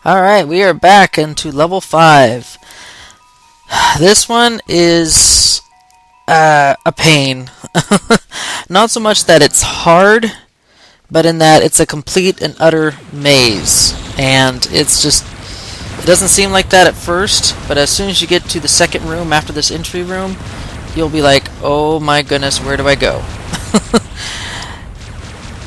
Alright, we are back into level 5. This one is a pain. Not so much that it's hard, but in that it's a complete and utter maze. And it's just, it doesn't seem like that at first, but as soon as you get to the second room after this entry room, you'll be like, oh my goodness, where do I go?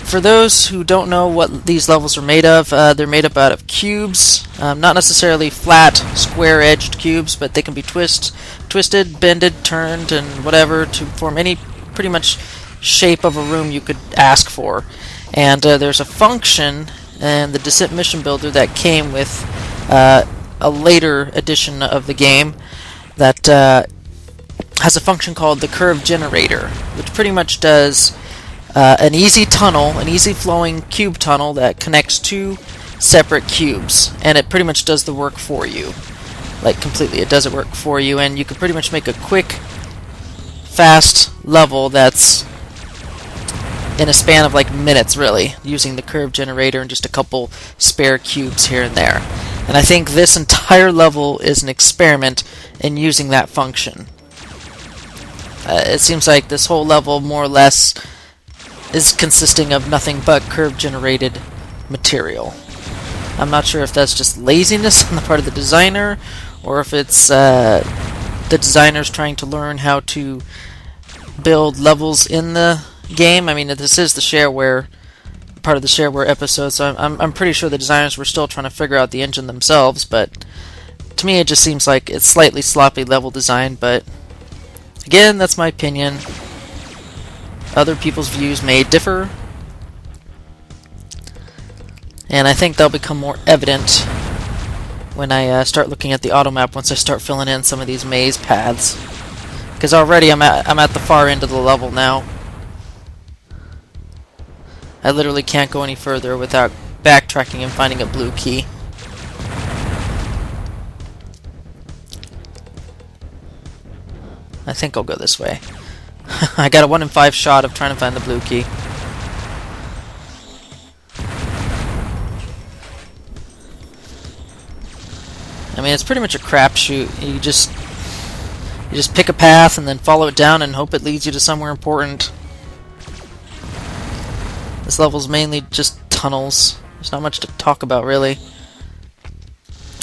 For those who don't know what these levels are made of, they're made up out of cubes. Not necessarily flat, square-edged cubes, but they can be twisted, bended, turned, and whatever to form any pretty much shape of a room you could ask for. And there's a function in the Descent Mission Builder that came with a later edition of the game that has a function called the Curve Generator, which pretty much does an easy tunnel, an easy flowing cube tunnel that connects two separate cubes, and it pretty much does the work for you. Like, completely, it does it work for you, and you can pretty much make a quick, fast level that's in a span of like minutes, really, using the curve generator and just a couple spare cubes here and there. And I think this entire level is an experiment in using that function. It seems like this whole level, more or less, is consisting of nothing but curve-generated material. I'm not sure if that's just laziness on the part of the designer, or if it's the designers trying to learn how to build levels in the game. I mean, this is the Shareware, part of the Shareware episode, so I'm pretty sure the designers were still trying to figure out the engine themselves, but to me it just seems like it's slightly sloppy level design, but again, that's my opinion. Other people's views may differ, and I think they'll become more evident when I start looking at the auto map once I start filling in some of these maze paths. Because already I'm at the far end of the level now. I literally can't go any further without backtracking and finding a blue key. I think I'll go this way. I got a 1 in 5 shot of trying to find the blue key. I mean, it's pretty much a crapshoot. You just pick a path and then follow it down and hope it leads you to somewhere important. This level's mainly just tunnels. There's not much to talk about, really.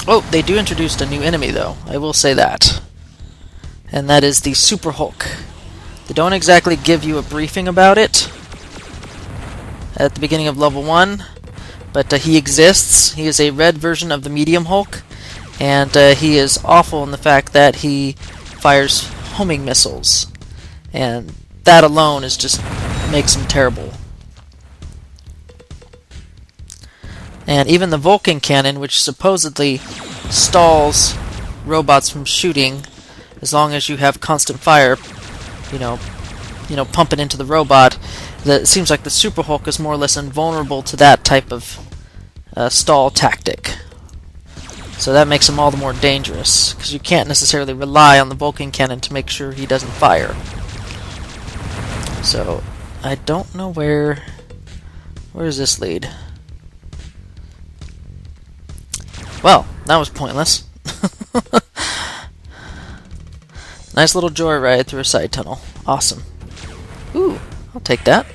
Oh, they do introduce a new enemy, though. I will say that. And that is the Super Hulk. They don't exactly give you a briefing about it at the beginning of level 1, but he exists. He is a red version of the Medium Hulk, and he is awful in the fact that he fires homing missiles, and that alone is just makes him terrible. And even the Vulcan cannon, which supposedly stalls robots from shooting as long as you have constant fire, you know, pumping into the robot, it seems like the Super Hulk is more or less invulnerable to that type of stall tactic. So that makes him all the more dangerous, because you can't necessarily rely on the Vulcan cannon to make sure he doesn't fire. So, I don't know where does this lead? Well, that was pointless. Nice little joyride through a side tunnel. Awesome. Ooh, I'll take that.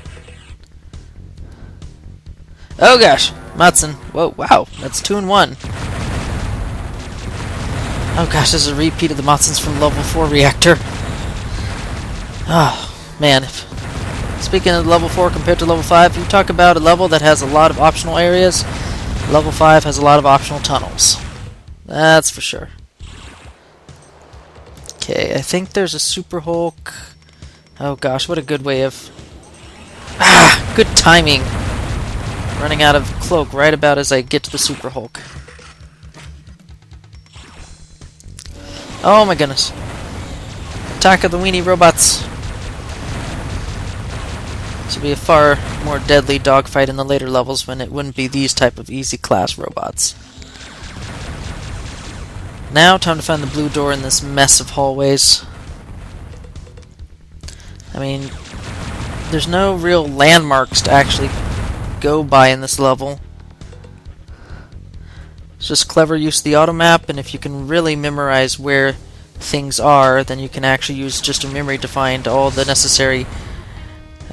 Oh gosh, Matson. Whoa, wow, that's 2 in 1. Oh gosh, this is a repeat of the Matsons from level 4 reactor. Oh, man. Speaking of level 4 compared to level 5, you talk about a level that has a lot of optional areas. Level 5 has a lot of optional tunnels. That's for sure. Okay, I think there's a Super Hulk. Oh gosh, what a good way of... good timing! Running out of Cloak right about as I get to the Super Hulk. Oh my goodness. Attack of the weenie robots! This would be a far more deadly dogfight in the later levels when it wouldn't be these type of easy class robots. Now, time to find the blue door in this mess of hallways. I mean, there's no real landmarks to actually go by in this level. It's just clever use of the auto map, and if you can really memorize where things are, then you can actually use just a memory to find all the necessary...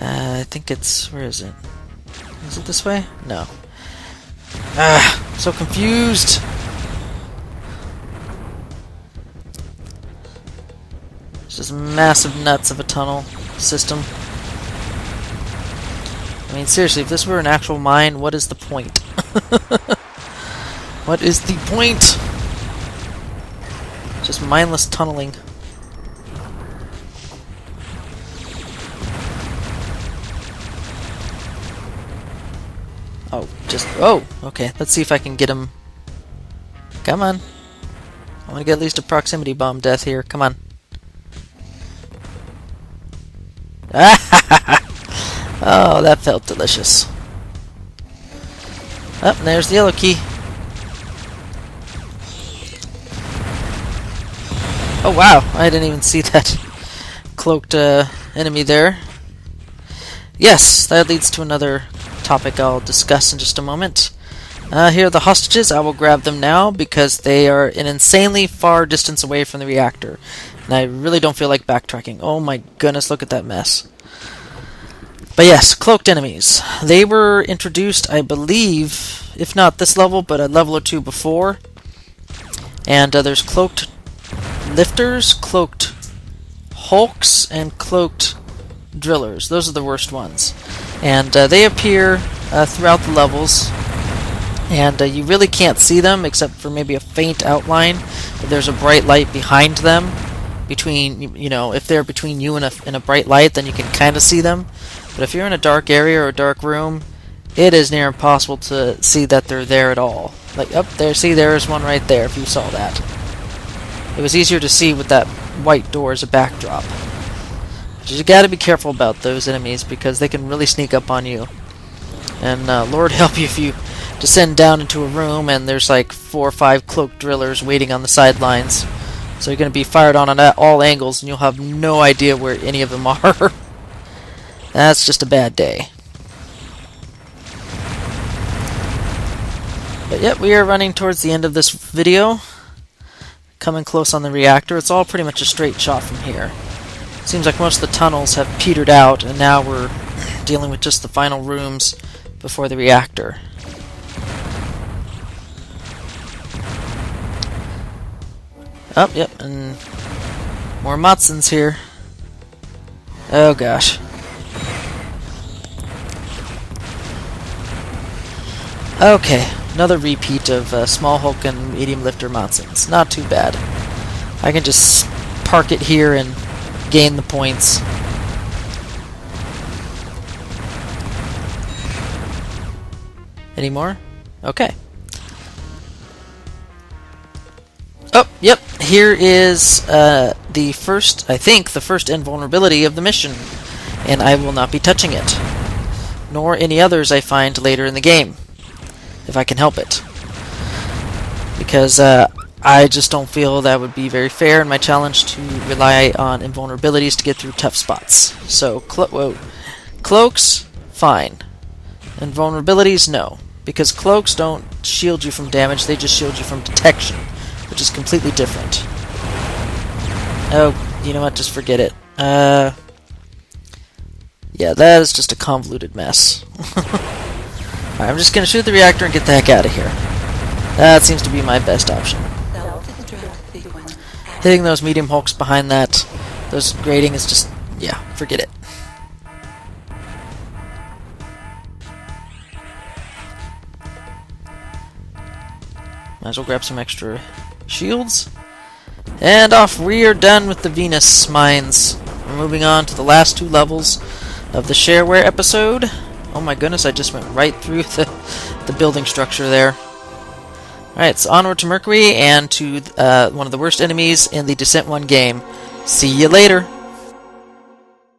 I think it's... where is it? Is it this way? No. I'm so confused! It's just massive nuts of a tunnel system. I mean, seriously, if this were an actual mine, what is the point? What is the point? Just mindless tunneling. Oh, just... oh! Okay, let's see if I can get him... Come on. I want to get at least a proximity bomb death here. Come on. Oh, that felt delicious. Oh, and there's the yellow key. Oh wow, I didn't even see that cloaked enemy there. Yes, that leads to another topic I'll discuss in just a moment. Here are the hostages. I will grab them now because they are an insanely far distance away from the reactor. And I really don't feel like backtracking. Oh my goodness, look at that mess. But yes, cloaked enemies. They were introduced, I believe, if not this level, but a level or two before. And there's cloaked lifters, cloaked hulks, and cloaked drillers. Those are the worst ones. And they appear throughout the levels. And you really can't see them except for maybe a faint outline. But there's a bright light behind them. Between, you know, if they're between you and a bright light, then you can kind of see them. But if you're in a dark area or a dark room, it is near impossible to see that they're there at all. Like, up there, see, there's one right there, if you saw that. It was easier to see with that white door as a backdrop. But you gotta be careful about those enemies, because they can really sneak up on you. And Lord help you if you descend down into a room and there's like 4 or 5 cloaked drillers waiting on the sidelines. So you're going to be fired on at all angles, and you'll have no idea where any of them are. That's just a bad day. But yep, we are running towards the end of this video. Coming close on the reactor. It's all pretty much a straight shot from here. Seems like most of the tunnels have petered out, and now we're dealing with just the final rooms before the reactor. Oh, yep, and more Matsens here. Oh gosh. Okay, another repeat of small Hulk and medium lifter Matsens. Not too bad. I can just park it here and gain the points. Any more? Okay. Oh, yep. Here is the first, I think, the first invulnerability of the mission. And I will not be touching it. Nor any others I find later in the game. If I can help it. Because I just don't feel that would be very fair in my challenge to rely on invulnerabilities to get through tough spots. So, cloaks, fine. Invulnerabilities, no. Because cloaks don't shield you from damage, they just shield you from detection. Which is completely different. Oh, you know what? Just forget it. Yeah, that is just a convoluted mess. Alright, I'm just gonna shoot the reactor and get the heck out of here. That seems to be my best option. Hitting those medium hulks behind that, those grating is just, yeah, forget it. Might as well grab some extra shields. And off we are done with the Venus mines. We're moving on to the last 2 levels of the Shareware episode. Oh my goodness, I just went right through the building structure there. Alright, so onward to Mercury and to one of the worst enemies in the Descent 1 game. See you later!